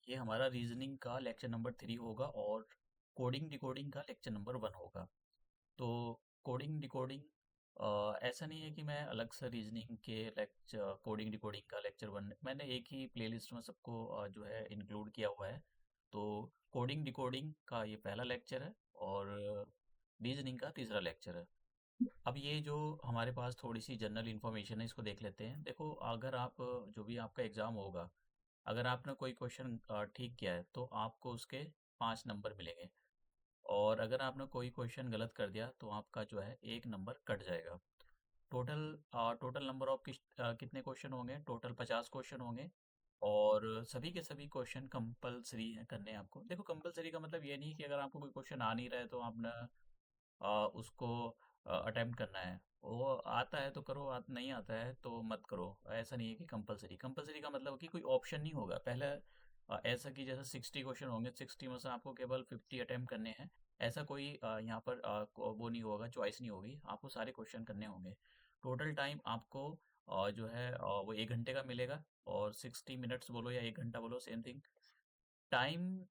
ये हमारा रीजनिंग का लेक्चर नंबर 3 होगा और कोडिंग डिकोडिंग का लेक्चर नंबर 1 होगा। तो कोडिंग डिकोडिंग ऐसा नहीं है कि मैं अलग से रीजनिंग के लेक्चर कोडिंग डिकोडिंग का लेक्चर 1 मैंने एक ही प्लेलिस्ट में सबको जो है इंक्लूड किया हुआ है। तो कोडिंग डिकोडिंग का ये पहला लेक्चर है और रीजनिंग का तीसरा लेक्चर है। अब ये जो हमारे पास थोड़ी सी जनरल इन्फॉर्मेशन है इसको देख लेते हैं। देखो, अगर आप जो भी आपका एग्ज़ाम होगा, अगर आपने कोई क्वेश्चन ठीक किया है तो आपको उसके 5 नंबर मिलेंगे। और अगर आपने कोई क्वेश्चन गलत कर दिया तो आपका जो है 1 नंबर कट जाएगा। टोटल नंबर ऑफ कितने क्वेश्चन होंगे? टोटल 50 क्वेश्चन होंगे। और सभी के सभी क्वेश्चन कंपलसरी हैं करने आपको। देखो, कंपलसरी का मतलब ये नहीं कि अगर आपको कोई क्वेश्चन आ नहीं रहा है तो आपने उसको अटेम्प्ट करना है। वो आता है तो करो, नहीं आता है तो मत करो। ऐसा नहीं है कि कंपलसरी कंपलसरी का मतलब कि कोई ऑप्शन नहीं होगा पहले। ऐसा कि जैसे 60 क्वेश्चन होंगे, 60 में से आपको केवल 50 अटेम्प्ट करने हैं। ऐसा कोई यहाँ पर वो नहीं होगा, चॉइस नहीं होगी, आपको सारे क्वेश्चन करने होंगे। टोटल टाइम आपको जो है वो 1 घंटे का मिलेगा। और 60 मिनट्स बोलो या 1 घंटा बोलो, सेम थिंग। टाइम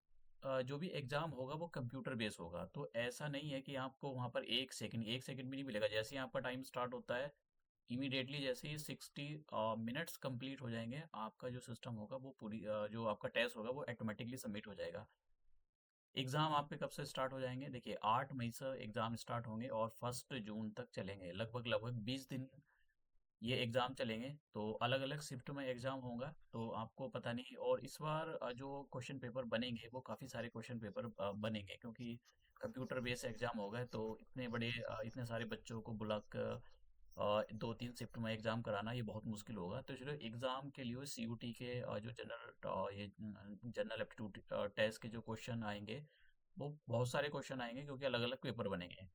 जो भी एग्ज़ाम होगा वो कंप्यूटर बेस होगा, तो ऐसा नहीं है कि आपको वहाँ पर 1 सेकंड भी नहीं मिलेगा। जैसे ही आपका टाइम स्टार्ट होता है, इमीडिएटली जैसे ही 60 मिनट्स कंप्लीट हो जाएंगे, आपका जो सिस्टम होगा वो जो आपका टेस्ट होगा वो ऑटोमेटिकली सबमिट हो जाएगा। एग्ज़ाम आपके कब से स्टार्ट हो जाएंगे? देखिए, 8 मई से एग्ज़ाम स्टार्ट होंगे और 1 जून तक चलेंगे। लगभग लगभग 20 दिन ये एग्ज़ाम चलेंगे। तो अलग अलग शिफ्ट में एग्ज़ाम होगा, तो आपको पता नहीं। और इस बार जो क्वेश्चन पेपर बनेंगे वो काफ़ी सारे क्वेश्चन पेपर बनेंगे, क्योंकि कंप्यूटर बेस्ड एग्ज़ाम होगा। तो इतने सारे बच्चों को बुला कर 2-3 शिफ्ट में एग्ज़ाम कराना ये बहुत मुश्किल होगा। तो चलो, एग्ज़ाम के लिए सीयूटी के जो जनरल एप्टीट्यूड टेस्ट के जो क्वेश्चन आएंगे, वो बहुत सारे क्वेश्चन आएंगे क्योंकि अलग अलग पेपर बनेंगे।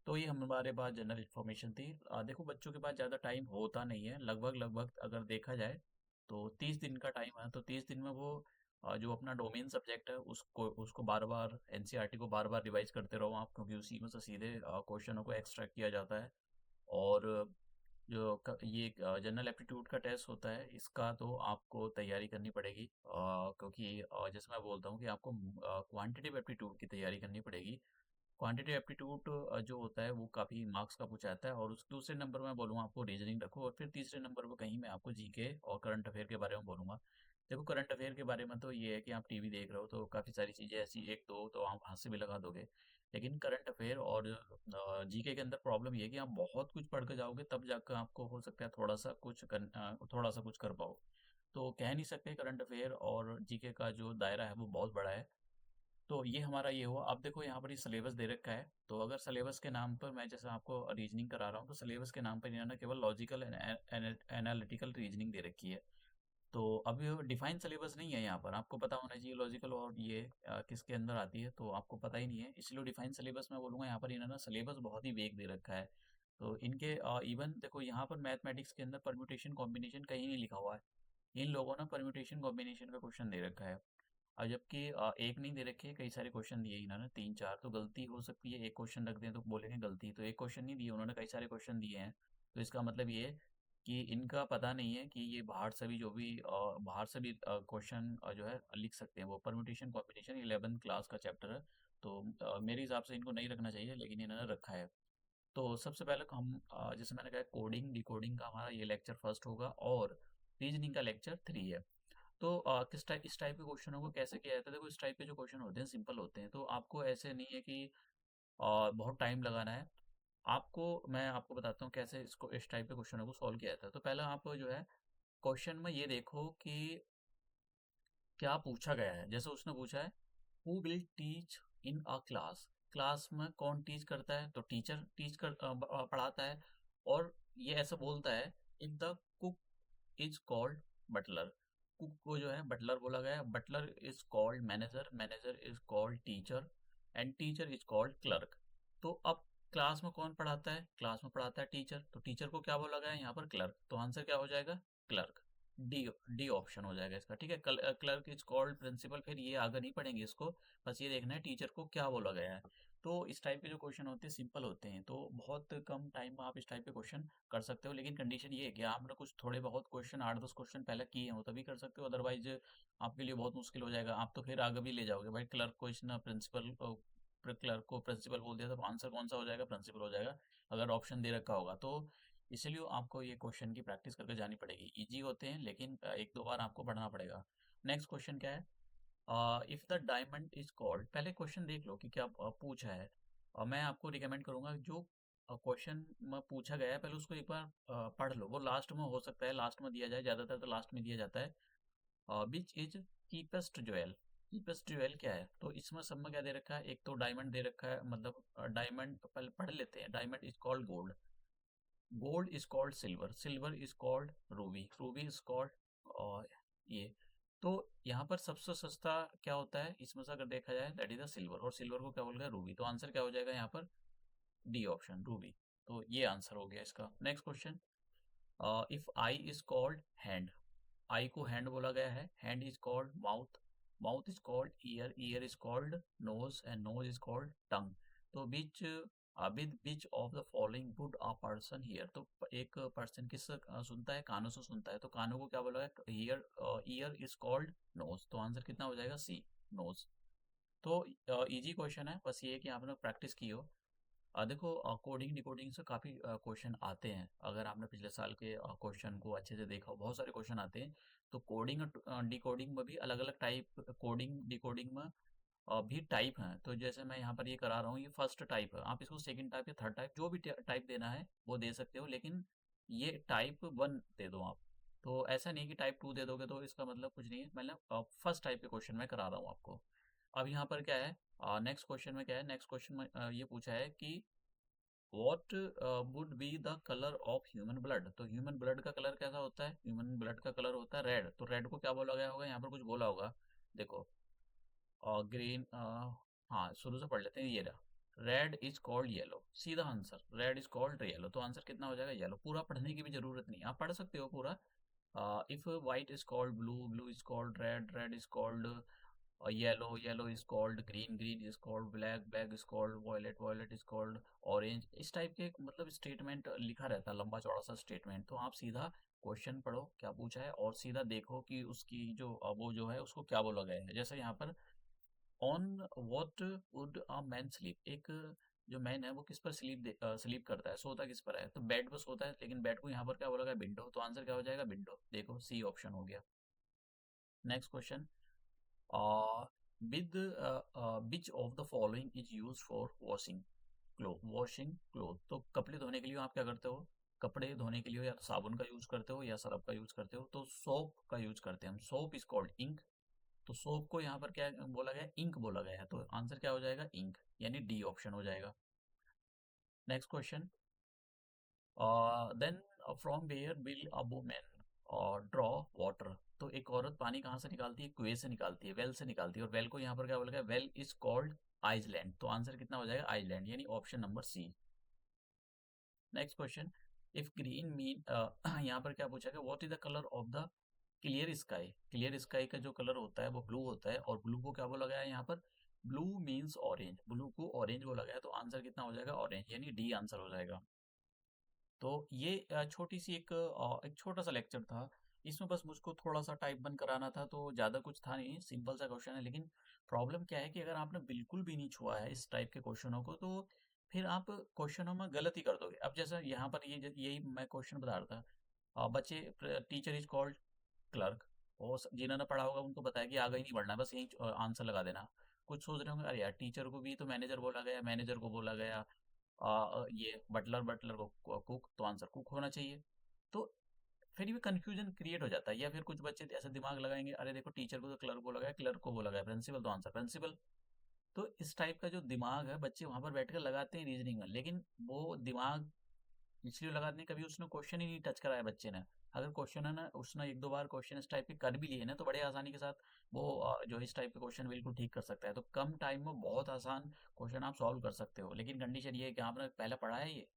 तो ये हमारे पास जनरल इन्फॉर्मेशन थी। देखो, बच्चों के पास ज़्यादा टाइम होता नहीं है। लगभग लगभग अगर देखा जाए तो 30 दिन का टाइम है। तो 30 दिन में वो जो अपना डोमेन सब्जेक्ट है उसको उसको बार बार एनसीईआरटी को बार बार रिवाइज करते रहो आप, क्योंकि उसी में से सीधे क्वेश्चनों को एक्सट्रैक्ट किया जाता है। और ये जनरल एप्टीट्यूड का टेस्ट होता है, इसका तो आपको तैयारी करनी पड़ेगी, क्योंकि जैसे मैं बोलता हूँ कि आपको क्वांटिटेटिव एप्टीट्यूड की तैयारी करनी पड़ेगी। क्वांटिटी एप्टीट्यूड जो होता है वो काफ़ी मार्क्स का पूछा जाता है। और उस दूसरे नंबर में बोलूँगा आपको रीजनिंग रखो, और फिर तीसरे नंबर पर कहीं मैं आपको जीके और करंट अफेयर के बारे में बोलूँगा। देखो, करंट अफेयर के बारे में तो ये है कि आप टीवी देख रहे हो तो काफ़ी सारी चीज़ें ऐसी एक दो तो आप हाथ से भी लगा दोगे। लेकिन करंट अफेयर और जीके के अंदर प्रॉब्लम ये है कि आप बहुत कुछ पढ़ के जाओगे तब जाकर आपको हो सकता है थोड़ा सा कुछ कर पाओ। तो कह नहीं सकते, करंट अफेयर और जीके का जो दायरा है वो बहुत बड़ा है। तो ये हमारा ये हुआ। अब देखो, यहाँ पर ये सिलेबस दे रखा है। तो अगर सिलेबस के नाम पर मैं जैसे आपको रीजनिंग करा रहा हूँ, तो सिलेबस के नाम पर इन्होंने केवल लॉजिकल एनालिटिकल रीजनिंग दे रखी है। तो अब ये डिफाइन सिलेबस नहीं है। यहाँ पर आपको पता होना चाहिए लॉजिकल और ये किसके अंदर आती है, तो आपको पता ही नहीं है, इसलिए डिफाइन सिलेबस मैं बोलूँगा। यहाँ पर इन्होंने सिलेबस बहुत ही वेग दे रखा है। तो इनके इवन देखो, यहाँ पर मैथमेटिक्स के अंदर परम्यूटेशन कॉम्बिनेशन कहीं नहीं लिखा हुआ है। इन लोगों ने परम्यूटेशन कॉम्बिनेशन का क्वेश्चन दे रखा है। और जबकि एक नहीं दे रखे हैं, कई सारे क्वेश्चन दिए इन्होंने, 3-4। तो गलती हो सकती है, एक क्वेश्चन रख दें तो बोलेंगे गलती, तो एक क्वेश्चन नहीं दिए उन्होंने, कई सारे क्वेश्चन दिए हैं। तो इसका मतलब ये है कि इनका पता नहीं है कि ये बाहर से भी क्वेश्चन जो है लिख सकते हैं। वो परम्यूटेशन कॉम्बिनेशन 11th क्लास का चैप्टर है। तो मेरे हिसाब से इनको नहीं रखना चाहिए, लेकिन इन्होंने रखा है। तो सबसे पहले हम जैसे मैंने कहा, कोडिंग डिकोडिंग का हमारा ये लेक्चर फर्स्ट होगा और रीजनिंग का लेक्चर 3 है। तो इस टाइप के क्वेश्चनों को कैसे किया जाता है? देखो, इस टाइप के जो क्वेश्चन होते हैं सिंपल होते हैं, तो आपको ऐसे नहीं है कि बहुत टाइम लगाना है। मैं आपको बताता हूँ कैसे इसको इस टाइप के क्वेश्चनों को सॉल्व किया जाता है। तो पहले आप जो है क्वेश्चन में ये देखो कि क्या पूछा गया है। जैसे उसने पूछा है, who will teach in a class. Class में कौन टीच करता है? तो टीचर पढ़ाता है। और ये ऐसा बोलता है, in the cook is called butler. Cook को जो है बटलर बोला गया है। Butler is called manager, manager is called teacher, and teacher is called clerk. तो अब क्लास में कौन पढ़ाता है? क्लास में पढ़ाता है टीचर, तो टीचर को क्या बोला गया है यहाँ पर? क्लर्क। तो आंसर क्या हो जाएगा? क्लर्क। डी डी ऑप्शन हो जाएगा इसका। ठीक है, क्लर्क इज कॉल्ड प्रिंसिपल, फिर ये आगे नहीं पढ़ेंगे इसको, बस ये देखना है टीचर को क्या बोला गया है। तो इस टाइप के जो क्वेश्चन होते हैं सिंपल होते हैं, तो बहुत कम टाइम में आप इस टाइप के क्वेश्चन कर सकते हो। लेकिन कंडीशन ये है कि आपने कुछ थोड़े बहुत क्वेश्चन 8-10 क्वेश्चन पहले किए हो तभी कर सकते हो, अदरवाइज आपके लिए बहुत मुश्किल हो जाएगा। आप तो फिर आगे भी ले जाओगे भाई, क्लर्क को इसने प्रिंसिपल क्लर्क को प्रिंसिपल बोल दिया तो आंसर कौन सा हो जाएगा, प्रिंसिपल हो जाएगा अगर ऑप्शन दे रखा होगा। तो इसलिए आपको ये क्वेश्चन की प्रैक्टिस करके जानी पड़ेगी। इजी होते हैं लेकिन एक दो बार आपको पढ़ना पड़ेगा। नेक्स्ट क्वेश्चन क्या है, if the diamond is called, पहले क्वेश्चन देख लो कि क्या पूछा है। और मैं आपको रिकमेंड करूंगा जो क्वेश्चन में पूछा गया है पहले उसको एक बार पढ़ लो। वो लास्ट में हो सकता है, लास्ट में दिया जाए, ज्यादातर तो लास्ट में दिया जाता है। Which is cheapest jewel, cheapest jewel क्या है, तो इसमें सब में क्या दे रखा है, एक तो डायमंड दे रखा है, मतलब डायमंड पहले पढ़ लेते हैं। Diamond is called gold, gold is called silver, silver is called Ruby, Ruby is called, और ये तो यहाँ पर सबसे सस्ता क्या होता है इसमें से अगर देखा जाए, दैट इज द सिल्वर, और सिल्वर को क्या बोल गया, रूबी। तो आंसर क्या हो जाएगा यहाँ पर, डी ऑप्शन, रूबी। तो ये आंसर हो गया इसका। Next question, if eye is called hand, eye को हैंड बोला गया है, hand is called mouth, mouth is called ear, ear is called nose, and nose is called tongue. तो बीच with which of the following would a person hear, तो एक person किस सुनता है, कानों से सुनता है, तो कानों को क्या बोला है, here, ear is called nose. तो आंसर कितना हो जाएगा, सी, नोज। तो इजी क्वेश्चन है, बस ये है कि आपने प्रैक्टिस की हो। देखो कोडिंग डिकोडिंग से काफ़ी क्वेश्चन आते हैं, अगर आपने पिछले साल के क्वेश्चन को अच्छे से देखा हो, बहुत सारे क्वेश्चन आते हैं। तो कोडिंग और डिकोडिंग में भी अलग अलग टाइप, कोडिंग डिकोडिंग में भी टाइप हैं। तो जैसे मैं यहाँ पर ये करा रहा हूँ, ये फर्स्ट टाइप है, आप इसको सेकंड टाइप या थर्ड टाइप जो भी टाइप देना है वो दे सकते हो, लेकिन ये टाइप 1 दे दो आप। तो ऐसा नहीं कि टाइप 2 दे दोगे तो इसका मतलब कुछ नहीं है, मतलब फर्स्ट टाइप के क्वेश्चन मैं करा रहा हूँ आपको। अब यहाँ पर क्या है, नेक्स्ट क्वेश्चन में क्या है, नेक्स्ट क्वेश्चन में ये पूछा है कि what would be the colour of human blood, तो ह्यूमन ब्लड का कलर कैसा होता है, ह्यूमन ब्लड का कलर होता है रेड। तो रेड को क्या बोला गया होगा, यहाँ पर कुछ बोला होगा, देखो, और ग्रीन, हाँ शुरू से पढ़ लेते हैं, ये रहा, रेड इज कॉल्ड येलो, सीधा answer, red is called yellow. तो आंसर कितना हो जाएगा, येलो। पूरा पढ़ने की भी जरूरत नहीं, आप पढ़ सकते हो पूरा। If white is called blue, blue is called red, red is called yellow, yellow is called green, green is called black, black is called violet, violet is called orange. इस टाइप के मतलब स्टेटमेंट लिखा रहता है, लंबा चौड़ा सा statement. तो आप सीधा क्वेश्चन पढ़ो क्या पूछा है, और सीधा देखो कि उसकी जो वो जो है उसको क्या बोला गया है। जैसे यहाँ पर on what would a man sleep, एक जो मैन है वो किस पर स्लीप करता है, सोता किस पर है, तो बेड पर सोता है, लेकिन बेड को यहाँ पर क्या बोला गया, विंडो। तो आंसर क्या हो जाएगा, विंडो। देखो सी ऑप्शन हो गया। Next question, with which of the following is use for washing cloth, washing cloth, तो कपड़े धोने के लिए आप क्या करते हो, कपड़े धोने के लिए या तो साबुन का यूज करते हो या सरफ का यूज करते हो, तो सोप का यूज करते हैं हम, सोप इज कॉल्ड इंक। तो सोप को यहाँ पर क्या बोला गया, इंक बोला गया है, तो आंसर क्या हो जाएगा, इंक, यानी डी ऑप्शन हो जाएगा। Next question, then from where will a women draw water, तो एक औरत पानी कहाँ से निकालती है, कुएं से निकालती है, वेल से निकालती है, और वेल को यहाँ पर क्या बोला गया, वेल इज कॉल्ड आइसलैंड। तो आंसर कितना हो जाएगा, आइसलैंड, यानी option number C. Next question, if green mean, यहाँ पर क्या पूछा गया, what is the colour of the clear sky, clear sky का जो कलर होता है वो ब्लू होता है, और ब्लू को क्या बोला गया है यहाँ पर, ब्लू मीन्स ऑरेंज, ब्लू को ऑरेंज बोला गया है। तो आंसर कितना हो जाएगा, ऑरेंज, यानी डी आंसर हो जाएगा। तो ये छोटी सी एक छोटा सा लेक्चर था, इसमें बस मुझको थोड़ा सा टाइप बन कराना था, तो ज़्यादा कुछ था नहीं, सिंपल सा क्वेश्चन है। लेकिन प्रॉब्लम क्या है कि अगर आपने बिल्कुल भी नहीं छुआ है इस टाइप के क्वेश्चनों को, तो फिर आप क्वेश्चनों में गलती कर दोगे। अब जैसा यहाँ पर ये यही मैं क्वेश्चन बता रहा था, बच्चे, टीचर इज कॉल्ड क्लर्क, और जिन्होंने पढ़ा होगा उनको बताया कि आगे ही नहीं बढ़ना, बस यही आंसर लगा देना। कुछ सोच रहे होंगे, अरे यार टीचर को भी तो मैनेजर बोला गया, मैनेजर को बोला गया ये बटलर, बटलर को कुक, तो आंसर कुक होना चाहिए। तो फिर भी कंफ्यूजन क्रिएट हो जाता है। या फिर कुछ बच्चे ऐसे दिमाग लगाएंगे, अरे देखो टीचर को तो क्लर्क बोला गया, क्लर्क को बोला गया प्रिंसिपल, तो आंसर प्रिंसिपल। तो इस टाइप का जो दिमाग है बच्चे वहां पर बैठ कर लगाते हैं रीजनिंग में, लेकिन वो दिमाग इसलिए लगाते नहीं, कभी उसने क्वेश्चन ही नहीं टच कराया बच्चे ने। अगर क्वेश्चन है ना, उसने एक दो बार क्वेश्चन इस टाइप के कर भी लिए ना, तो बड़े आसानी के साथ वो जो इस टाइप के क्वेश्चन बिल्कुल ठीक कर सकता है। तो कम टाइम में बहुत आसान क्वेश्चन आप सॉल्व कर सकते हो, लेकिन कंडीशन ये है कि आपने पहले पढ़ा है ये।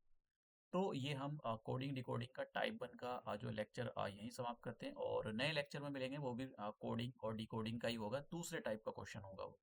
तो ये हम कोडिंग डिकोडिंग का टाइप 1 का जो लेक्चर यहीं समाप्त करते हैं, और नए लेक्चर में मिलेंगे, वो भी कोडिंग और डिकोडिंग का ही होगा, दूसरे टाइप का क्वेश्चन होगा वो।